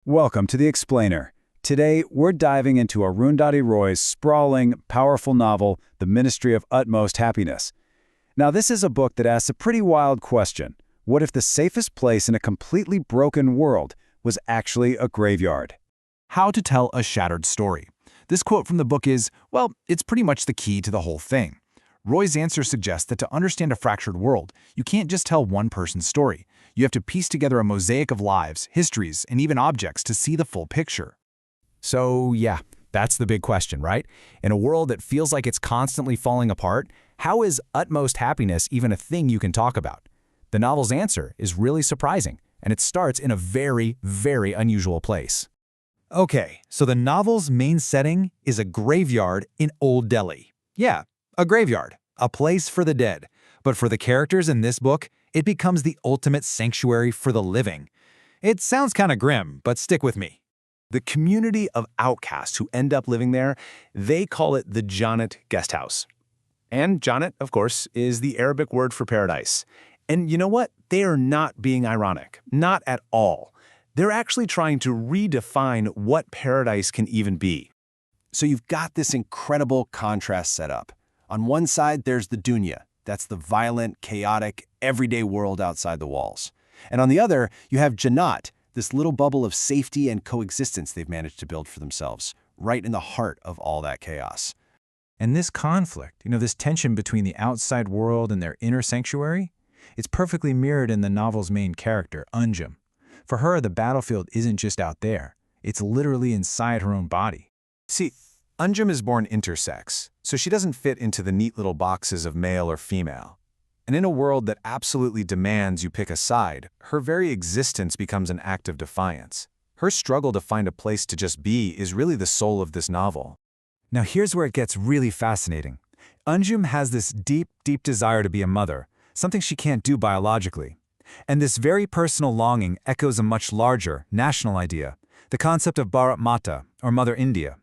Welcome to The Explainer. Today, we're diving into Arundhati Roy's sprawling, powerful novel, The Ministry of Utmost Happiness. Now, this is a book that asks a pretty wild question. What if the safest place in a completely broken world was actually a graveyard? How to tell a shattered story. This quote from the book is, well, it's pretty much the key to the whole thing. Roy's answer suggests that to understand a fractured world, you can't just tell one person's story. You have to piece together a mosaic of lives, histories, and even objects to see the full picture. So yeah, that's the big question, right? In a world that feels like it's constantly falling apart, how is utmost happiness even a thing you can talk about? The novel's answer is really surprising, and it starts in a very, very unusual place. Okay, so the novel's main setting is a graveyard in Old Delhi. Yeah, a graveyard, a place for the dead. But for the characters in this book, it becomes the ultimate sanctuary for the living. It sounds kind of grim, but stick with me. The community of outcasts who end up living there, they call it the Jannat guest house. And Jannat, of course, is the Arabic word for paradise. And you know what? They are not being ironic. Not at all. They're actually trying to redefine what paradise can even be. So you've got this incredible contrast set up. On one side, there's the dunya. That's the violent, chaotic, everyday world outside the walls. And on the other, you have Jannat, this little bubble of safety and coexistence they've managed to build for themselves, right in the heart of all that chaos. And this conflict, this tension between the outside world and their inner sanctuary, it's perfectly mirrored in the novel's main character, Anjum. For her, the battlefield isn't just out there. It's literally inside her own body. See, Anjum is born intersex, so she doesn't fit into the neat little boxes of male or female. And in a world that absolutely demands you pick a side, her very existence becomes an act of defiance. Her struggle to find a place to just be is really the soul of this novel. Now here's where it gets really fascinating. Anjum has this deep, deep desire to be a mother, something she can't do biologically. And this very personal longing echoes a much larger, national idea, the concept of Bharat Mata, or Mother India.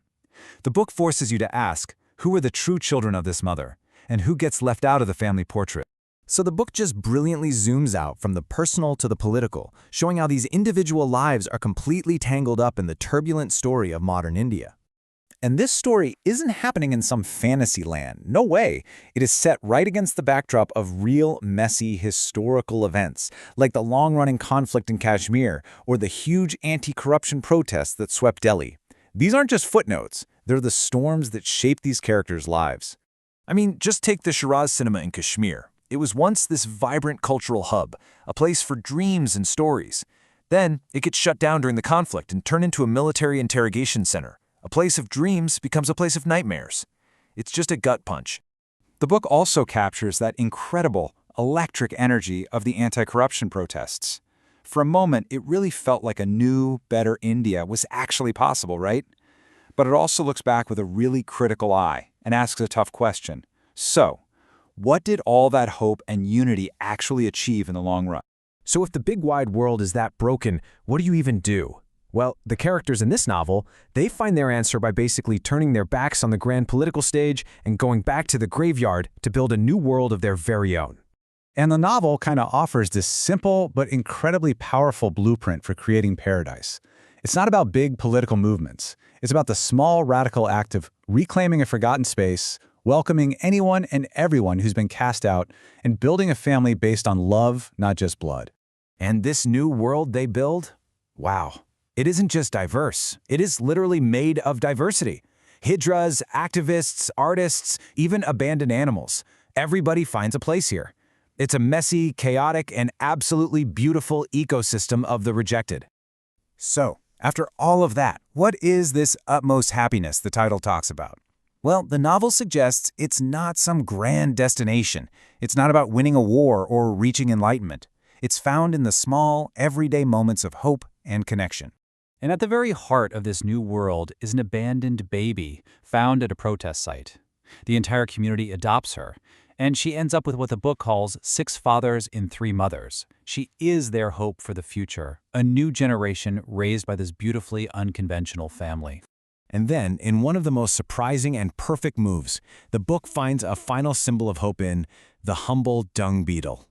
The book forces you to ask, who are the true children of this mother, and who gets left out of the family portrait? So the book just brilliantly zooms out from the personal to the political, showing how these individual lives are completely tangled up in the turbulent story of modern India. And this story isn't happening in some fantasy land. No way. It is set right against the backdrop of real, messy, historical events, like the long-running conflict in Kashmir or the huge anti-corruption protests that swept Delhi. These aren't just footnotes. They're the storms that shape these characters' lives. I mean, just take the Shiraz cinema in Kashmir. It was once this vibrant cultural hub, a place for dreams and stories. Then, it gets shut down during the conflict and turned into a military interrogation center. A place of dreams becomes a place of nightmares. It's just a gut punch. The book also captures that incredible, electric energy of the anti-corruption protests. For a moment, it really felt like a new, better India was actually possible, right? But it also looks back with a really critical eye and asks a tough question. So, what did all that hope and unity actually achieve in the long run? So if the big wide world is that broken, what do you even do? Well, the characters in this novel, they find their answer by basically turning their backs on the grand political stage and going back to the graveyard to build a new world of their very own. And the novel kind of offers this simple but incredibly powerful blueprint for creating paradise. It's not about big political movements. It's about the small, radical act of reclaiming a forgotten space, welcoming anyone and everyone who's been cast out, and building a family based on love, not just blood. And this new world they build? Wow. It isn't just diverse. It is literally made of diversity. Hijras, activists, artists, even abandoned animals. Everybody finds a place here. It's a messy, chaotic, and absolutely beautiful ecosystem of the rejected. So, after all of that, what is this utmost happiness the title talks about? Well, the novel suggests it's not some grand destination. It's not about winning a war or reaching enlightenment. It's found in the small, everyday moments of hope and connection. And at the very heart of this new world is an abandoned baby found at a protest site. The entire community adopts her, and she ends up with what the book calls 6 fathers in 3 mothers. She is their hope for the future, a new generation raised by this beautifully unconventional family. And then, in one of the most surprising and perfect moves, the book finds a final symbol of hope in the humble dung beetle.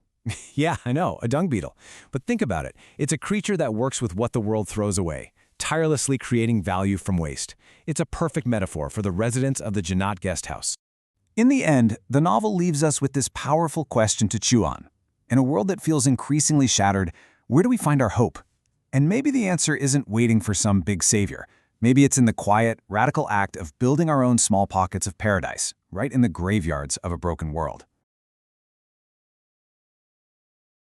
Yeah, I know, a dung beetle. But think about it. It's a creature that works with what the world throws away. tirelessly creating value from waste. It's a perfect metaphor for the residents of the Janat guest house. In the end, the novel leaves us with this powerful question to chew on. In a world that feels increasingly shattered, where do we find our hope? And maybe the answer isn't waiting for some big savior. Maybe it's in the quiet, radical act of building our own small pockets of paradise, right in the graveyards of a broken world.